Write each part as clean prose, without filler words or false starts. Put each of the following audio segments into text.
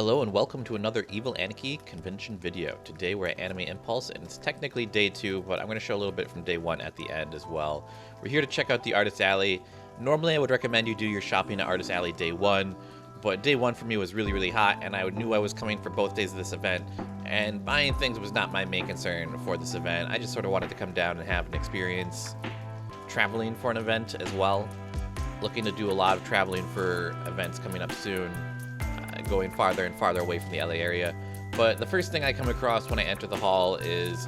Hello and welcome to another Evil Aniki convention video. Today we're at Anime Impulse and it's technically day 2, but I'm going to show a little bit from day 1 at the end as well. We're here to check out the Artist Alley. Normally I would recommend you do your shopping at Artist Alley day 1, but day 1 for me was really hot and I knew I was coming for both days of this event, and buying things was not my main concern for this event. I just sort of wanted to come down and have an experience traveling for an event as well. Looking to do a lot of traveling for events coming up soon. Going farther and farther away from the LA area. But the first thing I come across when I enter the hall is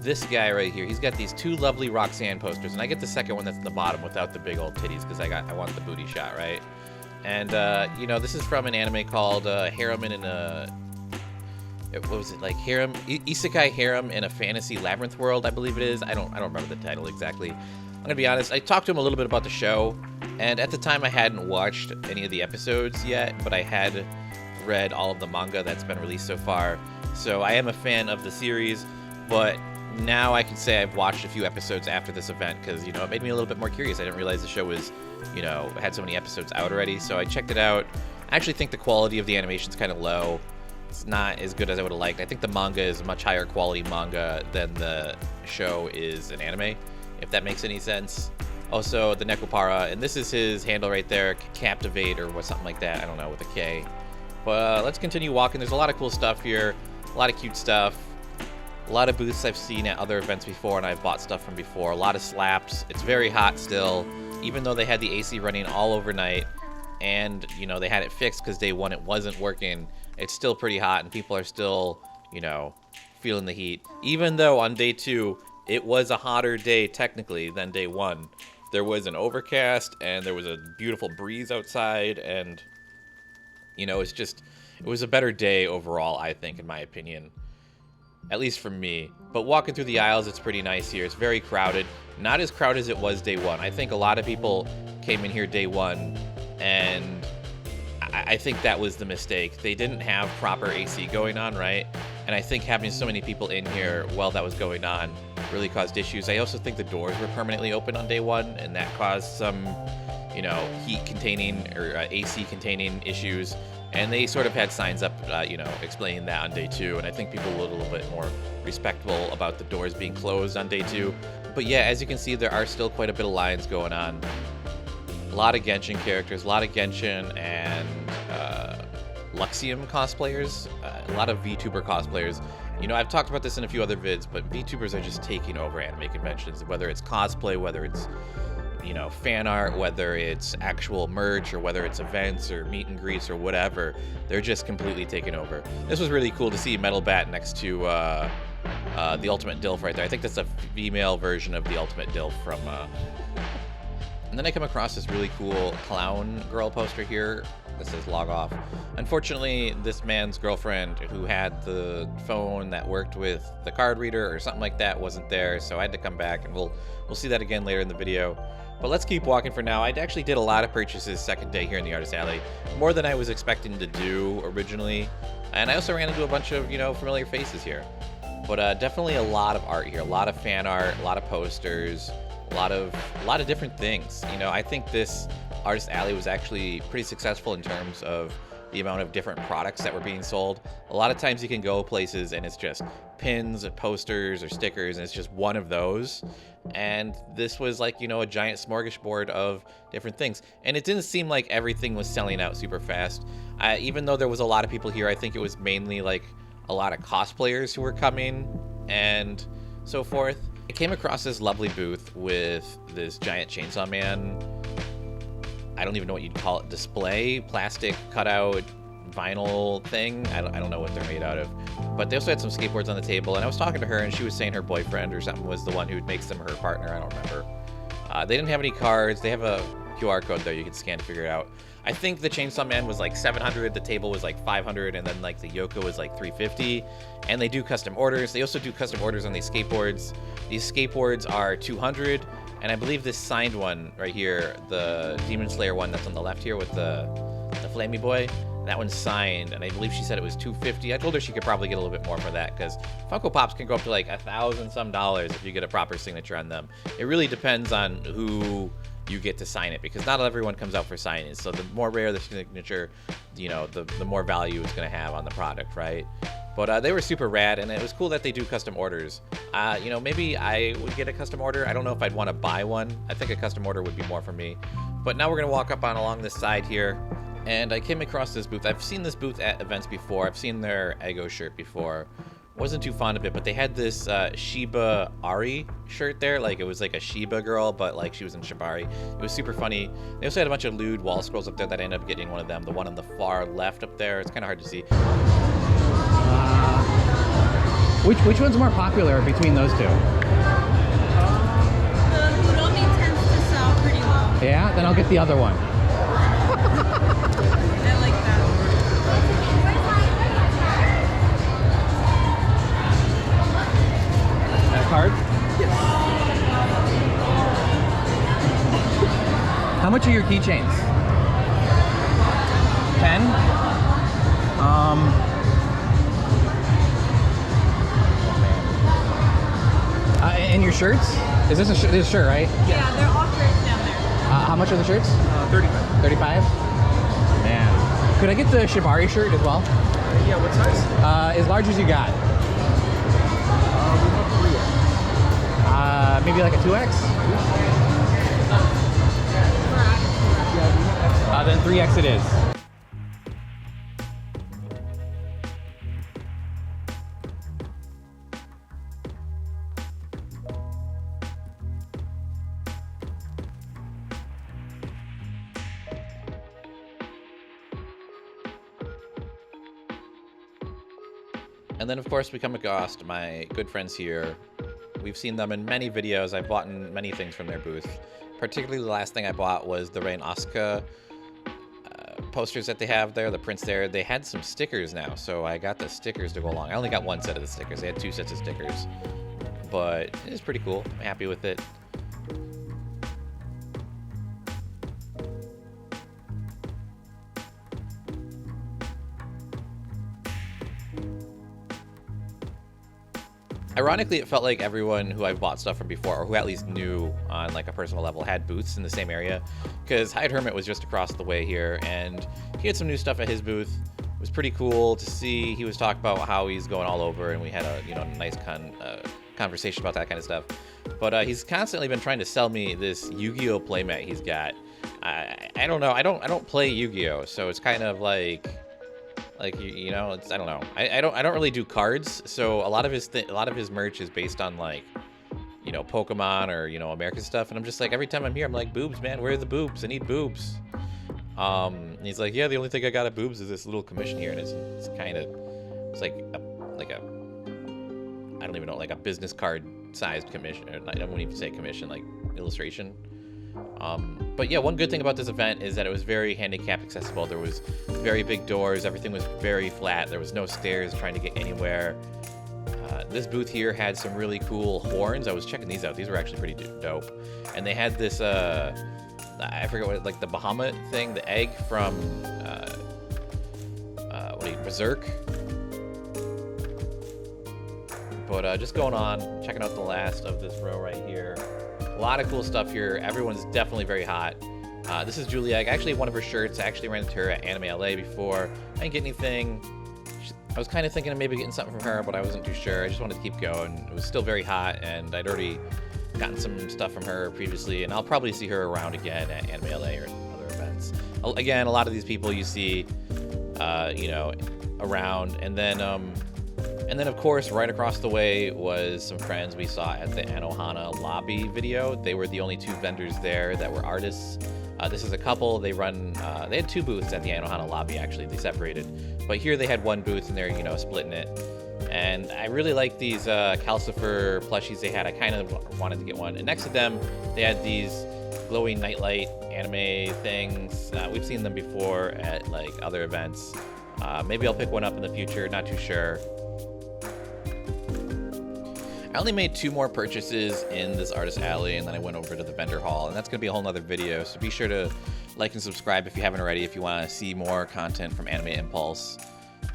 this guy right here. He's got these two lovely Roxanne posters, and I get the second one that's in the bottom without the big old titties because I want the booty shot, right? And you know, this is from an anime called Harem in a what was it, like Harem Isekai Harem in a Fantasy Labyrinth World, I believe it is. I don't remember the title exactly. I'm gonna be honest, I talked to him a little bit about the show, and at the time I hadn't watched any of the episodes yet, but I had read all of the manga that's been released so far. So I am a fan of the series, but now I can say I've watched a few episodes after this event because, you know, it made me a little bit more curious. I didn't realize the show was, you know, had so many episodes out already, so I checked it out. I actually think the quality of the animation is kind of low. It's not as good as I would have liked. I think the manga is a much higher quality manga than the show is an anime, if that makes any sense. Also, the Nekopara, and this is his handle right there, Captivate or something like that, I don't know, with a K. But let's continue walking. There's a lot of cool stuff here, a lot of cute stuff, a lot of booths I've seen at other events before and I've bought stuff from before, a lot of slaps. It's very hot still, even though they had the AC running all overnight, and, you know, they had it fixed because day 1 it wasn't working. It's still pretty hot and people are still, you know, feeling the heat. Even though on day 2, it was a hotter day technically than day 1. There was an overcast and there was a beautiful breeze outside, and, you know, it was a better day overall, I think, in my opinion. At least for me. But walking through the aisles, it's pretty nice here. It's very crowded. Not as crowded as it was day 1. I think a lot of people came in here day 1, and I think that was the mistake. They didn't have proper AC going on, right? And I think having so many people in here while that was going on really caused issues. I also think the doors were permanently open on day 1, and that caused some, you know, heat containing or AC containing issues. And they sort of had signs up, you know, explaining that on day 2. And I think people were a little bit more respectful about the doors being closed on day 2. But yeah, as you can see, there are still quite a bit of lines going on. A lot of Genshin characters, a lot of Genshin and Luxium cosplayers, a lot of VTuber cosplayers. You know, I've talked about this in a few other vids, but VTubers are just taking over anime conventions, whether it's cosplay, whether it's, you know, fan art, whether it's actual merch, or whether it's events or meet and greets or whatever. They're just completely taking over. This was really cool to see Metal Bat next to the Ultimate Dilf right there. I think that's a female version of the Ultimate Dilf from... And then I come across this really cool clown girl poster here that says log off. Unfortunately, this man's girlfriend who had the phone that worked with the card reader or something like that wasn't there, so I had to come back, and we'll see that again later in the video. But let's keep walking for now. I actually did a lot of purchases second day here in the Artist Alley, more than I was expecting to do originally. And I also ran into a bunch of, you know, familiar faces here. But definitely a lot of art here, a lot of fan art, a lot of posters, a lot of different things. You know, I think this Artist Alley was actually pretty successful in terms of the amount of different products that were being sold. A lot of times you can go places and it's just pins, posters, or stickers, and it's just one of those. And this was like, you know, a giant smorgasbord of different things. And it didn't seem like everything was selling out super fast. Even though there was a lot of people here, I think it was mainly like a lot of cosplayers who were coming and so forth. I came across this lovely booth with this giant Chainsaw Man, I don't even know what you'd call it, display, plastic cutout, vinyl thing. I don't know what they're made out of. But they also had some skateboards on the table, and I was talking to her, and she was saying her boyfriend or something was the one who makes them her partner. I don't remember. They didn't have any cards. They have a QR code there you can scan to figure it out. I think the Chainsaw Man was like 700, the table was like 500, and then like the Yoko was like 350. And they do custom orders. They also do custom orders on these skateboards. These skateboards are 200, and I believe this signed one right here, the Demon Slayer one that's on the left here with the Flamey Boy, that one's signed, and I believe she said it was 250. I told her she could probably get a little bit more for that, because Funko Pops can go up to like $1,000 some if you get a proper signature on them. It really depends on who you get to sign it, because not everyone comes out for signings. So the more rare the signature, you know, the more value it's going to have on the product, right? But they were super rad, and it was cool that they do custom orders. You know, maybe I would get a custom order. I don't know if I'd want to buy one. I think a custom order would be more for me. But now we're going to walk up on along this side here, and I came across this booth. I've seen this booth at events before. I've seen their Ego shirt before. Wasn't too fond of it, but they had this Shiba Ari shirt there. Like, it was like a Shiba girl, but like she was in Shibari. It was super funny. They also had a bunch of lewd wall scrolls up there that I ended up getting one of them. The one on the far left up there. It's kind of hard to see. Which one's more popular between those two? The Kuromi tends to sell pretty well. Yeah, then I'll get the other one. I like that. That card? Yes. How much are your keychains? 10? And your shirts? Is this a shirt, right? Yeah, they're all shirts down there. How much are the shirts? 35. 35? Man. Could I get the Shibari shirt as well? Yeah, what size? As large as you got. We want 3X. Maybe like a 2X? Then 3X it is. And then, of course, we come across my good friends here. We've seen them in many videos. I've bought many things from their booth. Particularly, the last thing I bought was the Rain Asuka posters that they have there, the prints there. They had some stickers now, so I got the stickers to go along. I only got one set of the stickers. They had 2 sets of stickers. But it's pretty cool. I'm happy with it. Ironically, it felt like everyone who I've bought stuff from before, or who at least knew on like a personal level, had booths in the same area, because Hyde Hermit was just across the way here, and he had some new stuff at his booth. It was pretty cool to see. He was talking about how he's going all over, and we had a nice conversation about that kind of stuff. But he's constantly been trying to sell me this Yu-Gi-Oh playmat he's got. I don't know. I don't play Yu-Gi-Oh, so it's kind of like you know, it's, I don't know. I don't really do cards, so a lot of his merch is based on like, you know, Pokemon or, you know, American stuff, and I'm just like, every time I'm here I'm like, boobs, man, where are the boobs? I need boobs. And he's like, yeah, the only thing I got at boobs is this little commission here, and it's kind of, it's like a I don't even know, like a business card sized commission, or I wouldn't even say commission, like illustration. But yeah, one good thing about this event is that it was very handicap accessible. There was very big doors. Everything was very flat. There was no stairs trying to get anywhere. This booth here had some really cool horns. I was checking these out. These were actually pretty dope. And they had this, I forget what, like the Bahamut thing, the egg from, Berserk. But just going on, checking out the last of this row right here. A lot of cool stuff here. Everyone's definitely very hot. This is Julia. Actually, one of her shirts. I actually ran into her at Anime LA before. I didn't get anything. I was kind of thinking of maybe getting something from her, but I wasn't too sure. I just wanted to keep going. It was still very hot, and I'd already gotten some stuff from her previously, and I'll probably see her around again at Anime LA or other events. Again, a lot of these people you see, you know, around, and then of course, right across the way was some friends we saw at the Anohana lobby video. They were the only 2 vendors there that were artists. This is a couple. They had 2 booths at the Anohana lobby, actually. They separated. But here they had 1 booth, and they're, you know, splitting it. And I really like these Calcifer plushies they had. I kind of wanted to get one. And next to them, they had these glowing nightlight anime things. We've seen them before at, like, other events. Maybe I'll pick one up in the future. Not too sure. I only made 2 more purchases in this artist alley, and then I went over to the vendor hall, and that's going to be a whole nother video, so be sure to like and subscribe if you haven't already, if you want to see more content from Anime Impulse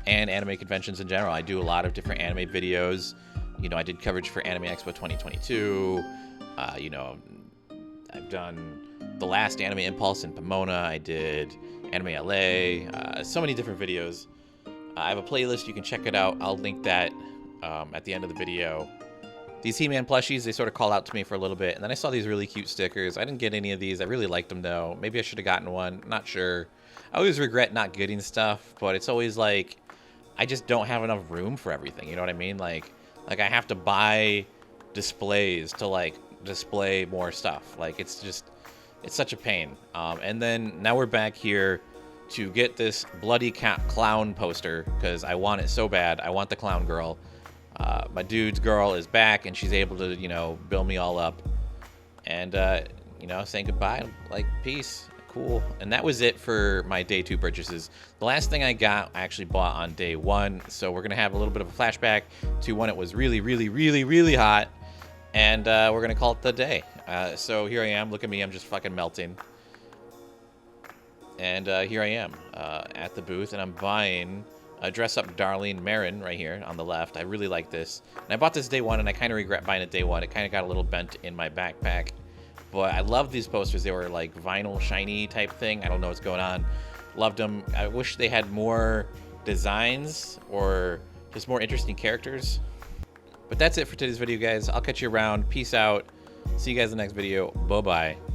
and anime conventions in general. I do a lot of different anime videos. You know, I did coverage for Anime Expo 2022. You know, I've done the last Anime Impulse in Pomona. I did Anime LA. So many different videos. I have a playlist. You can check it out. I'll link that at the end of the video. These He-Man plushies, they sort of call out to me for a little bit. And then I saw these really cute stickers. I didn't get any of these. I really liked them, though. Maybe I should have gotten one. Not sure. I always regret not getting stuff, but it's always like I just don't have enough room for everything. You know what I mean? Like I have to buy displays to, like, display more stuff. Like, it's such a pain. And then now we're back here to get this bloody clown poster because I want it so bad. I want the clown girl. My dude's girl is back, and she's able to, you know, build me all up. And, you know, saying goodbye. Like, peace. Cool. And that was it for my day 2 purchases. The last thing I got, I actually bought on day 1. So we're going to have a little bit of a flashback to when it was really, really, really, really hot. And we're going to call it the day. So here I am. Look at me. I'm just fucking melting. And here I am at the booth, and I'm buying a Dress Up Darling Marin right here on the left. I really like this. And I bought this day 1, and I kind of regret buying it day 1. It kind of got a little bent in my backpack. But I love these posters. They were like vinyl shiny type thing. I don't know what's going on. Loved them. I wish they had more designs or just more interesting characters. But that's it for today's video, guys. I'll catch you around. Peace out. See you guys in the next video. Bye-bye.